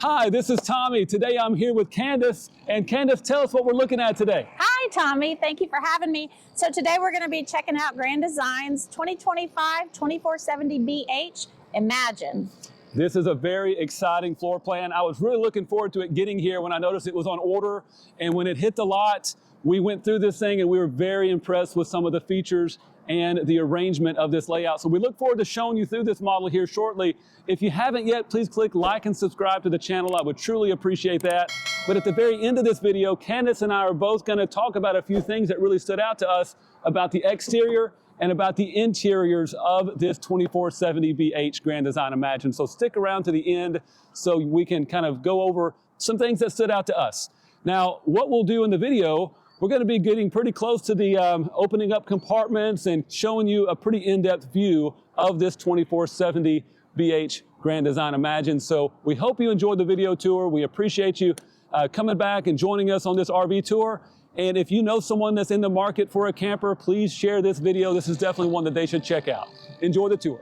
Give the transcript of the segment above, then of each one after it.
Hi, this is Tommy. Today I'm here with Candace. And Candace, tell us what we're looking at today. Hi, Tommy. Thank you for having me. So today we're going to be checking out Grand Design's 2025 2470BH Imagine. This is a very exciting floor plan. I was really looking forward to it getting here when I noticed it was on order. And when it hit the lot, we went through this thing and we were very impressed with some of the features and the arrangement of this layout. So we look forward to showing you through this model here shortly. If you haven't yet, please click like and subscribe to the channel. I would truly appreciate that. But at the very end of this video, Candace and I are both going to talk about a few things that really stood out to us about the exterior and about the interiors of this 2470BH Grand Design Imagine. So stick around to the end so we can kind of go over some things that stood out to us. Now, what we'll do in the video, we're going to be getting pretty close to the opening up compartments and showing you a pretty in-depth view of this 2470BH Grand Design Imagine. So we hope you enjoyed the video tour. We appreciate you coming back and joining us on this RV tour. And if you know someone that's in the market for a camper, please share this video. This is definitely one that they should check out. Enjoy the tour.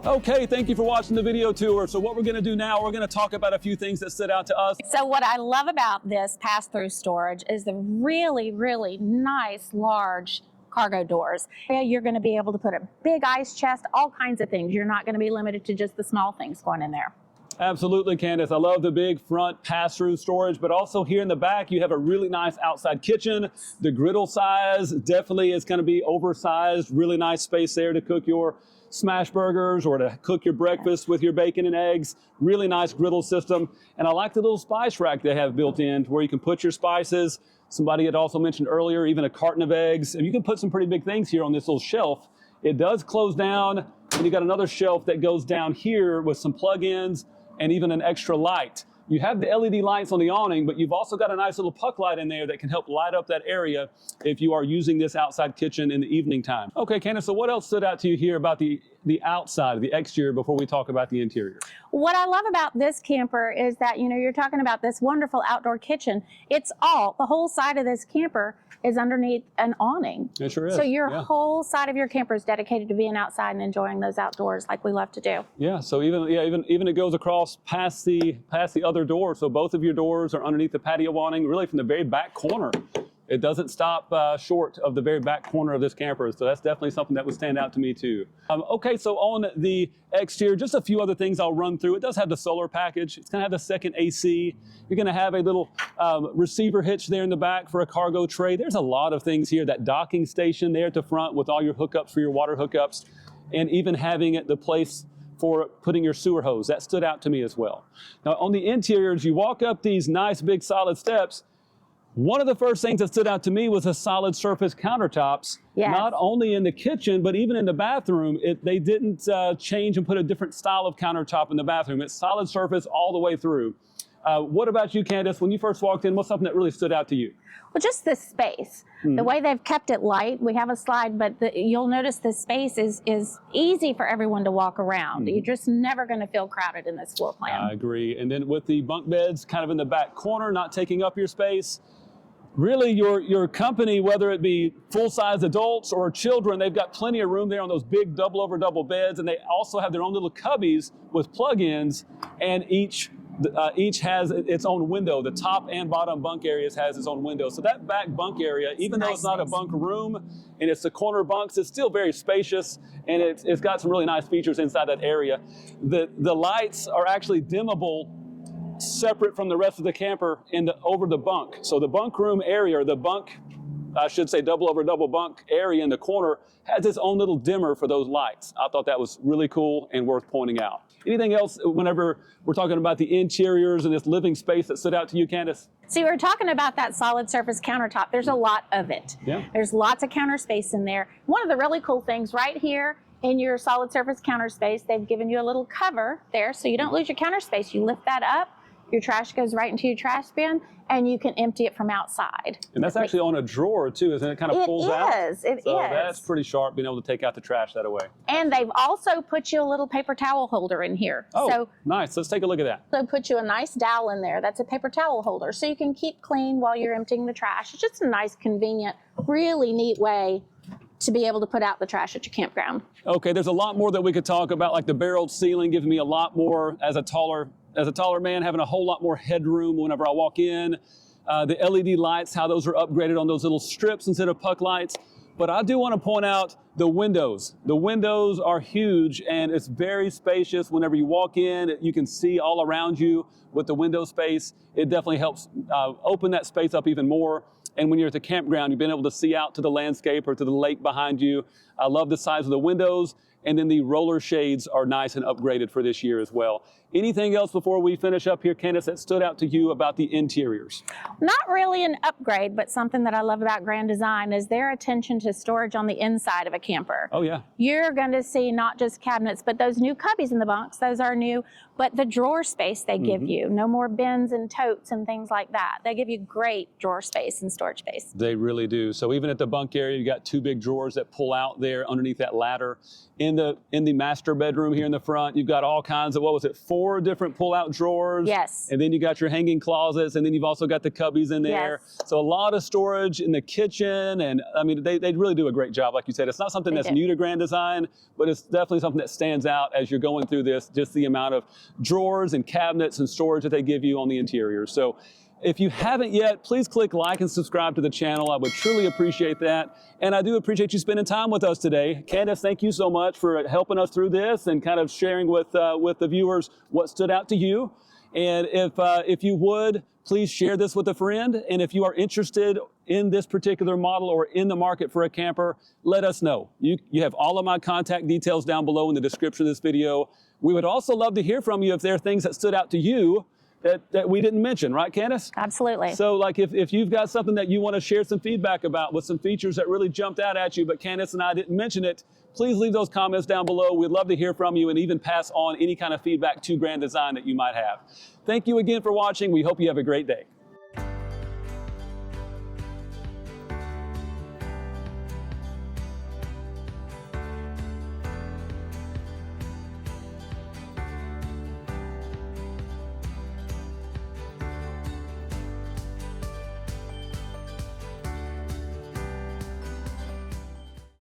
Okay, thank you for watching the video tour. So what we're gonna do now, we're gonna talk about a few things that stood out to us. So what I love about this pass-through storage is the really, really nice, large cargo doors. You're going to be able to put a big ice chest, all kinds of things. You're not going to be limited to just the small things going in there. Absolutely, Candace. I love the big front pass-through storage, but also here in the back, you have a really nice outside kitchen. The griddle size definitely is going to be oversized. Really nice space there to cook your smash burgers or to cook your breakfast with your bacon and eggs. Really nice griddle system. And I like the little spice rack they have built in where you can put your spices. Somebody had also mentioned earlier, even a carton of eggs. And you can put some pretty big things here on this little shelf. It does close down, and you got another shelf that goes down here with some plug-ins and even an extra light. You have the LED lights on the awning, but you've also got a nice little puck light in there that can help light up that area if you are using this outside kitchen in the evening time. Okay, Candace, so what else stood out to you here about the outside, the exterior, before we talk about the interior? What I love about this camper is that, you know, you're talking about this wonderful outdoor kitchen. The whole side of this camper is underneath an awning. It sure is. So your whole side of your camper is dedicated to being outside and enjoying those outdoors like we love to do. Yeah, so even it goes across past the other door. So both of your doors are underneath the patio awning, really from the very back corner. It doesn't stop short of the very back corner of this camper. So that's definitely something that would stand out to me too. Okay, so on the exterior, just a few other things I'll run through. It does have the solar package. It's gonna have the second AC. You're gonna have a little receiver hitch there in the back for a cargo tray. There's a lot of things here. That docking station there at the front with all your hookups for your water hookups, and even having the place for putting your sewer hose. That stood out to me as well. Now on the interiors, you walk up these nice big solid steps. One of the first things that stood out to me was the solid surface countertops, not only in the kitchen, but even in the bathroom. They didn't change and put a different style of countertop in the bathroom. It's solid surface all the way through. What about you, Candace? When you first walked in, what's something that really stood out to you? Well, just the space. The way they've kept it light. We have a slide, but you'll notice the space is easy for everyone to walk around. You're just never going to feel crowded in this floor plan. I agree. And then with the bunk beds kind of in the back corner, not taking up your space, really your company, whether it be full-size adults or children, they've got plenty of room there on those big double over double beds, and they also have their own little cubbies with plug-ins, and each has its own window. The top and bottom bunk areas has its own window. So that back bunk area, even though it's not a bunk room and it's the corner bunks, it's still very spacious, and it's got some really nice features inside that area. The lights are actually dimmable, separate from the rest of the camper over the bunk. So the bunk room area, or the bunk, I should say double over double bunk area in the corner, has its own little dimmer for those lights. I thought that was really cool and worth pointing out. Anything else whenever we're talking about the interiors and this living space that stood out to you, Candace? See, we're talking about that solid surface countertop. There's a lot of it. Yeah. There's lots of counter space in there. One of the really cool things right here in your solid surface counter space, they've given you a little cover there so you don't lose your counter space. You lift that up, your trash goes right into your trash bin, and you can empty it from outside. And that's actually on a drawer too, isn't it? It kind of pulls out. It is. So that's pretty sharp, being able to take out the trash that way. And they've also put you a little paper towel holder in here. Oh, so nice. Let's take a look at that. So put you a nice dowel in there. That's a paper towel holder, so you can keep clean while you're emptying the trash. It's just a nice, convenient, really neat way to be able to put out the trash at your campground. Okay, there's a lot more that we could talk about, like the barreled ceiling giving me a lot more as a taller man, having a whole lot more headroom whenever I walk in. The LED lights, how those are upgraded on those little strips instead of puck lights. But I do want to point out the windows. The windows are huge, and it's very spacious. Whenever you walk in, you can see all around you with the window space. It definitely helps open that space up even more. And when you're at the campground, you've been able to see out to the landscape or to the lake behind you. I love the size of the windows. And then the roller shades are nice and upgraded for this year as well. Anything else before we finish up here, Candace, that stood out to you about the interiors? Not really an upgrade, but something that I love about Grand Design is their attention to storage on the inside of a camper. Oh, yeah. You're going to see not just cabinets, but those new cubbies in the bunks. Those are new, but the drawer space they give you. No more bins and totes and things like that. They give you great drawer space and storage space. They really do. So even at the bunk area, you got two big drawers that pull out there underneath that ladder. In the master bedroom here in the front, you've got all kinds of, what was it, 4 different pull-out drawers? Yes. And then you got your hanging closets, and then you've also got the cubbies in there. Yes. So a lot of storage in the kitchen, and I mean, they really do a great job. Like you said, it's not something that's new to Grand Design, but it's definitely something that stands out as you're going through this, just the amount of drawers and cabinets and storage that they give you on the interior. So if you haven't yet, please click like and subscribe to the channel. I would truly appreciate that. And I do appreciate you spending time with us today. Candace, thank you so much for helping us through this and kind of sharing with the viewers what stood out to you. And if you would, please share this with a friend. And if you are interested in this particular model or in the market for a camper, let us know. You have all of my contact details down below in the description of this video. We would also love to hear from you if there are things that stood out to you that we didn't mention, right, Candace? Absolutely. So like if you've got something that you want to share some feedback about with some features that really jumped out at you, but Candace and I didn't mention it, please leave those comments down below. We'd love to hear from you and even pass on any kind of feedback to Grand Design that you might have. Thank you again for watching. We hope you have a great day.